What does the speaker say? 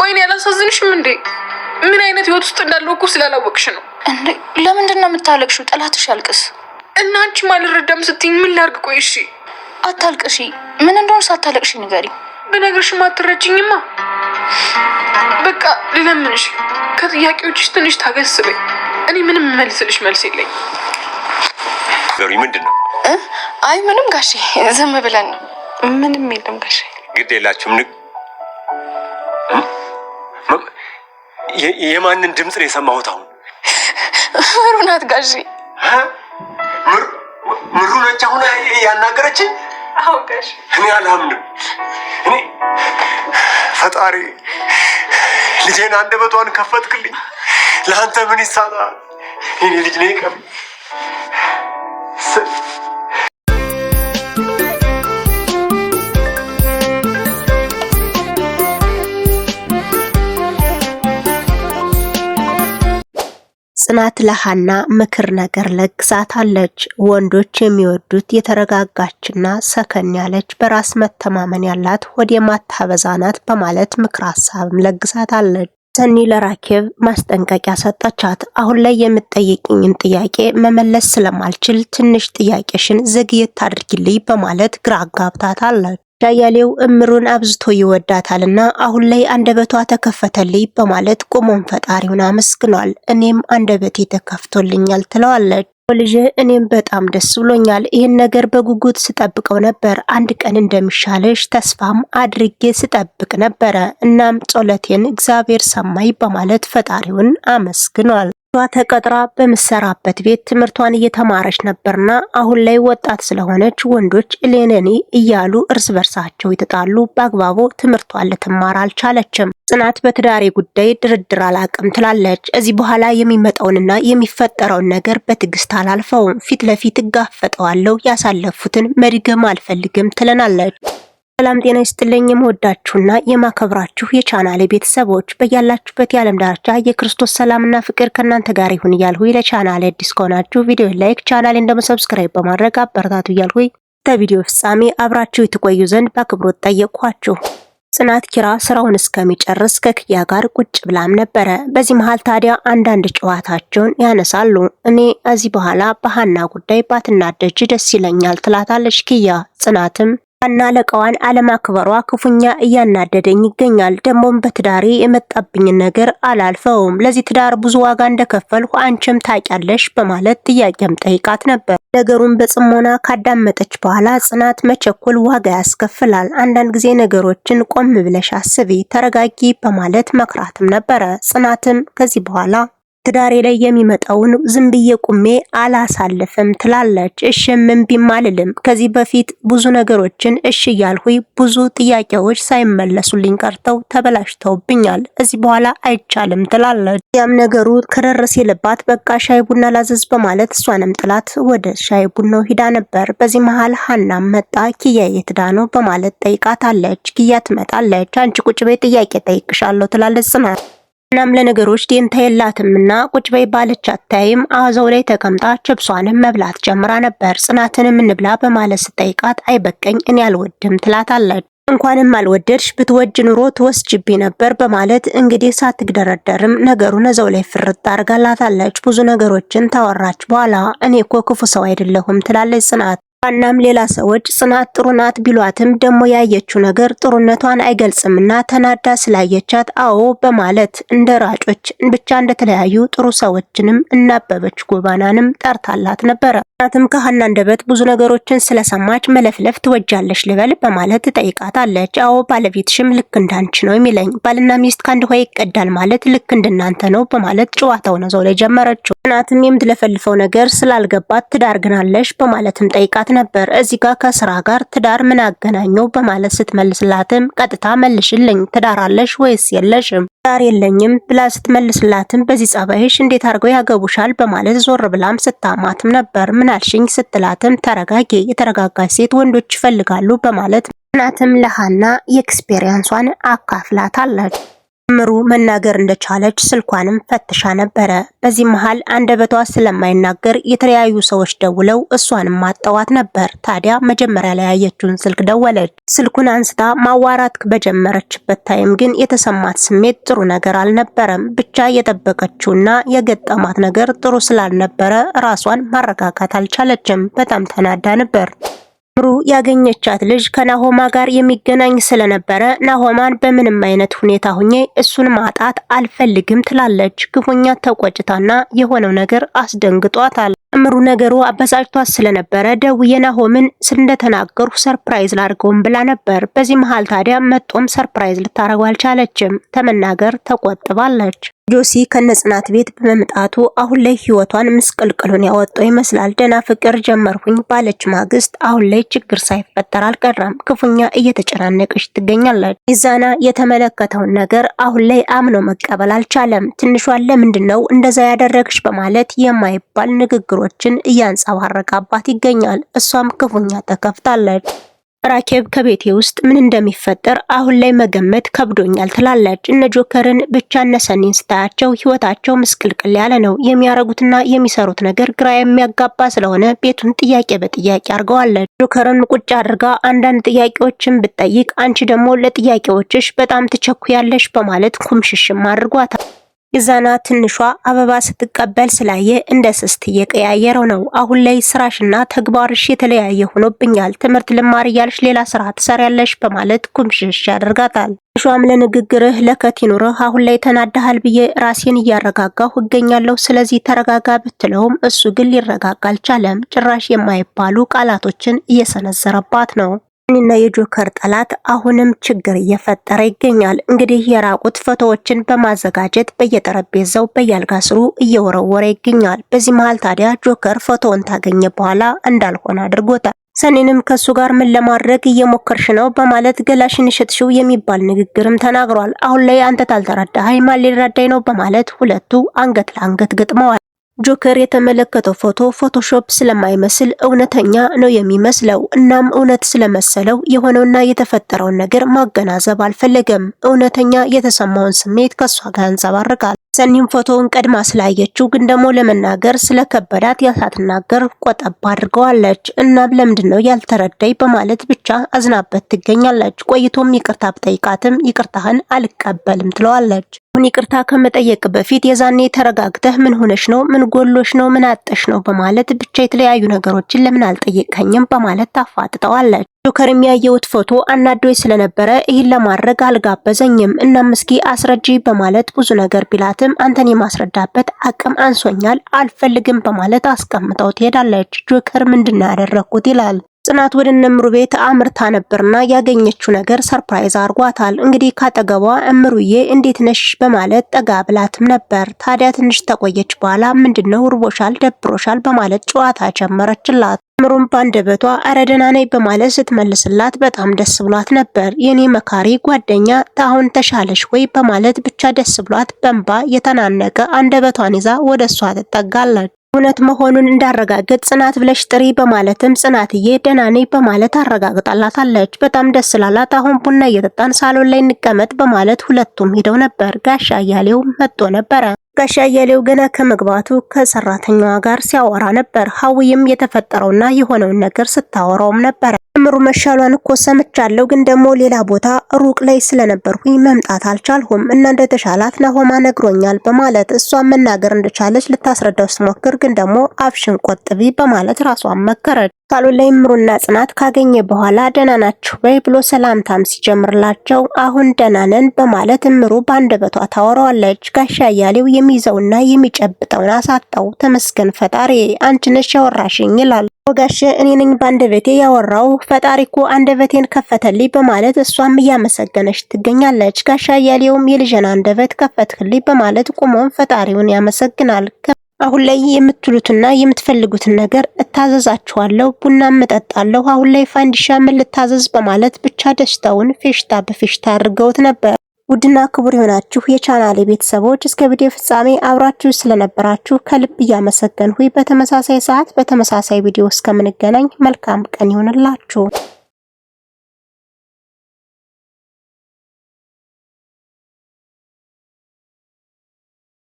ቆይ እኔ ያላሳዝንሽም እንዴ? ምን አይነት ህይወት ውስጥ እንዳለው እኮ ስላላወቅሽ ነው። እንዴ ለምንድን ነው የምታለቅሽው? ጠላትሽ ያልቅስ እና አንቺ ማልረዳም ስትይኝ ምን ላድርግ? ቆይ እሺ አታልቅሺ። ምን እንደሆነ ሳታለቅሺ ንገሪ። ብነግርሽም አትረጂኝማ። በቃ ልለምንሽ፣ ከጥያቄዎችሽ ትንሽ ታገስ በይ። እኔ ምንም መልስልሽ መልስ የለኝ። ገሪ ምንድን ነው? አይ ምንም ጋሼ፣ ዝም ብለን ነው። ምንም የለም ጋሼ። ግድ የላችሁም። የማንን ድምፅ ነው የሰማሁት አሁን? ምሩ ናት ጋሼ። ምሩ ነች አሁን ያናገረችኝ? አዎ ጋሼ። እኔ አላምንም። እኔ ፈጣሪ ልጄን አንደበቷን ከፈትክልኝ። ለአንተ ምን ይሳናል? እኔ ልጅ ነኝ ቀም ጽናት ለሃና ምክር ነገር ለግሳታለች። ወንዶች የሚወዱት የተረጋጋችና ሰከን ያለች በራስ መተማመን ያላት ወደ ማታበዛናት በማለት ምክር ሐሳብም ለግሳታለች። ሰኒ ለራኬብ ማስጠንቀቂያ ሰጠቻት። አሁን ላይ የምትጠይቅኝን ጥያቄ መመለስ ስለማልችል ትንሽ ጥያቄሽን ዘግየት አድርጊልኝ በማለት ግራ አጋብታታለች። ዳያሌው እምሩን አብዝቶ ይወዳታልና አሁን ላይ አንደበቷ ተከፈተልኝ በማለት ቆሞን ፈጣሪውን አመስግኗል። እኔም አንደበቴ ተከፍቶልኛል ትለዋለች። ልጄ እኔም በጣም ደስ ብሎኛል። ይህን ነገር በጉጉት ስጠብቀው ነበር። አንድ ቀን እንደሚሻለሽ ተስፋም አድርጌ ስጠብቅ ነበረ። እናም ጸሎቴን እግዚአብሔር ሰማይ በማለት ፈጣሪውን አመስግኗል። ተቀጥራ በምሰራበት ቤት ትምህርቷን እየተማረች ነበርና አሁን ላይ ወጣት ስለሆነች ወንዶች እሌነኒ እያሉ እርስ በርሳቸው የተጣሉ በአግባቡ ትምህርቷን ልትማር አልቻለችም። ጽናት በትዳሬ ጉዳይ ድርድር አላቅም ትላለች። እዚህ በኋላ የሚመጣውንና የሚፈጠረውን ነገር በትዕግስት አላልፈውም፣ ፊት ለፊት እጋፈጠዋለሁ፣ ያሳለፉትን መድገም አልፈልግም ትለናለች። ሰላም ጤና ይስጥልኝ። የምወዳችሁና የማከብራችሁ የቻናሌ ቤተሰቦች በያላችሁበት የዓለም ዳርቻ የክርስቶስ ሰላምና ፍቅር ከእናንተ ጋር ይሁን እያልሁ ለቻናሌ አዲስ ከሆናችሁ ቪዲዮ ላይክ፣ ቻናሌን ደግሞ ሰብስክራይብ በማድረግ አበረታቱ እያልሁ ከቪዲዮ ፍጻሜ አብራችሁ ትቆዩ ዘንድ በአክብሮት ጠየቅኳችሁ። ጽናት ኪራ ስራውን እስከሚጨርስ ከክያ ጋር ቁጭ ብላም ነበረ። በዚህ መሃል ታዲያ አንዳንድ ጨዋታቸውን ያነሳሉ። እኔ እዚህ በኋላ በሃና ጉዳይ ባትናደጅ ደስ ይለኛል ትላታለች ክያ። ጽናትም ሃና ለቀዋን አለማክበሯ ክፉኛ እያናደደኝ ይገኛል። ደሞም በትዳሬ የመጣብኝን ነገር አላልፈውም። ለዚህ ትዳር ብዙ ዋጋ እንደከፈልሁ አንቺም ታውቂያለሽ በማለት ጥያቄም ጠይቃት ነበር። ነገሩን በጽሞና ካዳመጠች በኋላ ጽናት መቸኮል ዋጋ ያስከፍላል። አንዳንድ ጊዜ ነገሮችን ቆም ብለሽ አስቢ፣ ተረጋጊ በማለት መክራትም ነበረ። ጽናትም ከዚህ በኋላ ትዳሬ ላይ የሚመጣውን ዝም ብዬ ቁሜ አላሳልፍም ትላለች። እሺም እምቢም አልልም። ከዚህ በፊት ብዙ ነገሮችን እሺ እያልሁኝ ብዙ ጥያቄዎች ሳይመለሱልኝ ቀርተው ተበላሽተውብኛል። እዚህ በኋላ አይቻልም ትላለች። ያም ነገሩ ከደረሰ የለባት በቃ ሻይ ቡና ላዘዝ በማለት እሷንም ጥላት ወደ ሻይ ቡናው ሂዳ ነበር። በዚህ መሃል ሃናም መጣ። ኪያ የት ሄዳ ነው በማለት ጠይቃታለች። ኪያ ትመጣለች። አንቺ ቁጭ በይ ጥያቄ ጠይቅሻለሁ ትላለች ጽናት። እናም ለነገሮች ደንታ የላትምና ቁጭ በይ ባለቻት ታይም አዛው ላይ ተቀምጣ ችብሷንም መብላት ጀምራ ነበር። ጽናትንም እንብላ በማለት ስጠይቃት አይበቀኝ እኔ አልወድም ትላታለች። እንኳንም አልወደድሽ ብትወጅ ኑሮ ትወስጅብኝ ነበር በማለት እንግዲህ ሳትግደረደርም ነገሩን እዛው ላይ ፍርጥ አርጋላታለች። ብዙ ነገሮችን ታወራች በኋላ እኔ እኮ ክፉ ሰው አይደለሁም ትላለች ጽናት። እናም ሌላ ሰዎች ጽናት ጥሩ ናት ቢሏትም ደሞ ያየችው ነገር ጥሩነቷን አይገልጽምና ተናዳ ስላየቻት አዎ በማለት እንደ ራጮች ብቻ እንደተለያዩ ጥሩ ሰዎችንም እናበበች ጎባናንም ጠርታላት ነበረ። ጽናትም ከሃና አንደበት ብዙ ነገሮችን ስለሰማች መለፍለፍ ትወጃለሽ ልበል በማለት ትጠይቃታለች። አዎ ባለቤትሽም ልክ እንዳንቺ ነው የሚለኝ፣ ባልና ሚስት ካንድ ሆይ ይቀዳል ማለት ልክ እንደናንተ ነው በማለት ጨዋታውን እዛው ላይ ጀመረችው። ጽናትም የምትለፈልፈው ነገር ስላልገባት ትዳር ግናለሽ በማለትም ጠይቃት ነበር። እዚህ ጋር ከስራ ጋር ትዳር ምን አገናኘው በማለት ስትመልስላትም ቀጥታ መልሽልኝ ትዳር አለሽ ወይስ የለሽም? ትዳር የለኝም ብላ ስትመልስላትም በዚህ ጸባይሽ እንዴት አድርገው ያገቡሻል በማለት ዞር ብላም ስታማትም ነበር። ምን አልሽኝ ስትላትም ተረጋጊ፣ የተረጋጋች ሴት ወንዶች ይፈልጋሉ በማለት ጽናትም ለሃና የኤክስፔሪየንሷን አካፍላታለች። እምሩ መናገር እንደቻለች ስልኳንም ፈትሻ ነበረ። በዚህ መሃል አንደበቷ ስለማይናገር የተለያዩ ሰዎች ደውለው እሷንም ማጣዋት ነበር። ታዲያ መጀመሪያ ላይ ያየችውን ስልክ ደወለች። ስልኩን አንስታ ማዋራት በጀመረችበት ታይም ግን የተሰማት ስሜት ጥሩ ነገር አልነበረም። ብቻ የጠበቀችውና የገጠማት ነገር ጥሩ ስላልነበረ ራሷን ማረጋጋት አልቻለችም። በጣም ተናዳ ነበር። እምሩ ያገኘቻት ልጅ ከናሆማ ጋር የሚገናኝ ስለነበረ ናሆማን በምንም አይነት ሁኔታ ሁኜ እሱን ማጣት አልፈልግም ትላለች። ክፉኛ ተቆጭታና የሆነው ነገር አስደንግጧታል። እምሩ ነገሩ አበሳጭቷት ስለነበረ ደውዬ ናሆምን እንደተናገሩ ሰርፕራይዝ ላድርገውም ብላ ነበር። በዚህ መሃል ታዲያ መጦም ሰርፕራይዝ ልታረገው አልቻለችም። ተመናገር ተቆጥባለች። ጆሲ ከነጽናት ቤት በመምጣቱ አሁን ላይ ህይወቷን ምስቅልቅሉን ያወጣው ይመስላል። ደና ፍቅር ጀመርኩኝ ባለች ማግስት አሁን ላይ ችግር ሳይፈጠር አልቀረም። ክፉኛ እየተጨናነቀች ትገኛለች። ኢዛና የተመለከተውን ነገር አሁን ላይ አምኖ መቀበል አልቻለም። ትንሿን ለምንድነው እንደዛ ያደረግሽ በማለት የማይባል ንግግሮችን እያንጸባረቀባት ይገኛል። እሷም ክፉኛ ተከፍታለች። ራኬብ ከቤቴ ውስጥ ምን እንደሚፈጠር አሁን ላይ መገመት ከብዶኛል ትላለች። እነ ጆከርን ብቻ እነሰኒን ስታያቸው ህይወታቸው ምስቅልቅል ያለ ነው። የሚያረጉትና የሚሰሩት ነገር ግራ የሚያጋባ ስለሆነ ቤቱን ጥያቄ በጥያቄ አድርገዋለች። ጆከርን ቁጭ አድርጋ አንዳንድ ጥያቄዎችን ብትጠይቅ አንቺ ደግሞ ለጥያቄዎችሽ በጣም ትቸኩያለሽ በማለት ኩምሽሽም አድርጓታል። ኢዛና ትንሿ አበባ ስትቀበል ስላየ እንደ ስስት እየቀያየረው ነው። አሁን ላይ ስራሽና ተግባርሽ የተለያየ ሆኖብኛል። ትምህርት ልማር እያልሽ ሌላ ስራ ትሰሪያለሽ በማለት ኩምሽሽ ያደርጋታል። ትንሿም ለንግግርህ ለከት ይኑርህ፣ አሁን ላይ ተናደሃል ብዬ ራሴን እያረጋጋሁ እገኛለሁ። ስለዚህ ተረጋጋ ብትለውም እሱ ግን ሊረጋጋ አልቻለም። ጭራሽ የማይባሉ ቃላቶችን እየሰነዘረባት ነው። እና የጆከር ጠላት አሁንም ችግር እየፈጠረ ይገኛል። እንግዲህ የራቁት ፎቶዎችን በማዘጋጀት በየጠረጴዛው በያልጋ ስሩ እየወረወረ ይገኛል። በዚህ መሃል ታዲያ ጆከር ፎቶውን ታገኘ በኋላ እንዳልሆነ አድርጎታል። ሰኒንም ከሱ ጋር ምን ለማድረግ እየሞከርሽ ነው በማለት ገላሽን ሸጥሽው የሚባል ንግግርም ተናግሯል። አሁን ላይ አንተ ታልተረዳኸኝ ማን ሊረዳኝ ነው በማለት ሁለቱ አንገት ለአንገት ገጥመዋል። ጆከር የተመለከተው ፎቶ ፎቶሾፕ ስለማይመስል እውነተኛ ነው የሚመስለው። እናም እውነት ስለመሰለው የሆነውና የተፈጠረውን ነገር ማገናዘብ አልፈለገም። እውነተኛ የተሰማውን ስሜት ከሷ ጋር ያንጸባርቃል። ሰኒም ፎቶውን ቀድማ ስላየችው ግን ደግሞ ለመናገር ስለከበዳት ያሳትናገር ቆጠብ አድርገዋለች። እናም ለምንድነው ያልተረዳይ በማለት ብቻ አዝናበት ትገኛለች። ቆይቶም ይቅርታ ብጠይቃትም ይቅርታህን አልቀበልም ትለዋለች። ይቅርታ ከመጠየቅ በፊት የዛኔ ተረጋግተህ ምን ሆነሽ ነው፣ ምን ጎሎሽ ነው፣ ምን አጠሽ ነው በማለት ብቻ የተለያዩ ነገሮችን ለምን አልጠየቀኝም በማለት ታፋጥጠዋለች። ጆከር የሚያየውት ፎቶ አናዶይ ስለነበረ ይህን ለማድረግ አልጋበዘኝም። እናም እስኪ አስረጂ በማለት ብዙ ነገር ቢላትም አንተን የማስረዳበት አቅም አንሶኛል አልፈልግም በማለት አስቀምጠው ትሄዳለች። ጆከር ምንድነው ያደረኩት ይላል። ጽናት ወደ እምሩ ቤት አምርታ ነበርና ያገኘችው ነገር ሰርፕራይዝ አርጓታል። እንግዲህ ካጠገቧ እምሩዬ እንዴት ነሽ በማለት ጠጋ ብላትም ነበር። ታዲያ ትንሽ ተቆየች በኋላ ምንድነው ርቦሻል፣ ደብሮሻል በማለት ጨዋታ ጀመረችላት። እምሩም ባንደበቷ አረ ደህና ነኝ በማለት ስትመልስላት በጣም ደስ ብሏት ነበር። የኔ መካሪ ጓደኛ ታሁን ተሻለሽ ወይ በማለት ብቻ ደስ ብሏት በእንባ የተናነቀ አንደበቷን ይዛ ወደሷ ትጠጋለች። እውነት መሆኑን እንዳረጋግጥ ጽናት ብለሽ ጥሪ በማለትም ጽናትዬ ደህና ነኝ በማለት አረጋግጣላታለች። በጣም ደስ ስላላት አሁን ቡና እየጠጣን ሳሎን ላይ እንቀመጥ በማለት ሁለቱም ሄደው ነበር። ጋሻ አያሌው መጥቶ ነበረ። ጋሻ አያሌው ገና ከመግባቱ ከሰራተኛዋ ጋር ሲያወራ ነበር። ሀዊም የተፈጠረውና የሆነውን ነገር ስታወራውም ነበር። እምሩ መሻሏን እኮ ሰምቻለሁ፣ ግን ደግሞ ሌላ ቦታ ሩቅ ላይ ስለነበርኩኝ መምጣት አልቻልሁም እና እንደተሻላት ናሆማ ነግሮኛል በማለት እሷን መናገር እንደቻለች ልታስረዳው ስትሞክር ግን ደግሞ አፍሽን ቆጥቢ በማለት ራሷን መከረች። ሳሎን ላይ እምሩና ጽናት ካገኘ በኋላ ደህና ናችሁ ወይ ብሎ ሰላምታም ሲጀምርላቸው አሁን ደህና ነን በማለት እምሩ ባንደበቷ ታወራዋለች። ጋሻ አያሌው የሚይዘውና የሚጨብጠውን አሳጣው። ተመስገን ፈጣሪ አንቺ ነሽ ያወራሽኝ ይላል። ወጋሽ እኔ ነኝ ባንደበቴ ያወራው ፈጣሪ እኮ አንደበቴን ከፈተልኝ በማለት እሷም እያመሰገነች ትገኛለች። ጋሻ አያሌውም የልጅን አንደበት ከፈትክልኝ በማለት ቆሞም ፈጣሪውን ያመሰግናል። አሁን ላይ የምትሉትና የምትፈልጉትን ነገር እታዘዛችኋለሁ፣ ቡናም እጠጣለሁ፣ አሁን ላይ ፋንዲሻ ምን ልታዘዝ በማለት ብቻ ደስታውን ፌሽታ በፌሽታ አድርገውት ነበር። ውድና ክቡር የሆናችሁ የቻናሌ ቤተሰቦች እስከ ቪዲዮ ፍጻሜ አብራችሁ ስለነበራችሁ ከልብ እያመሰገንሁ በተመሳሳይ ሰዓት በተመሳሳይ ቪዲዮ እስከምንገናኝ መልካም ቀን ይሁንላችሁ።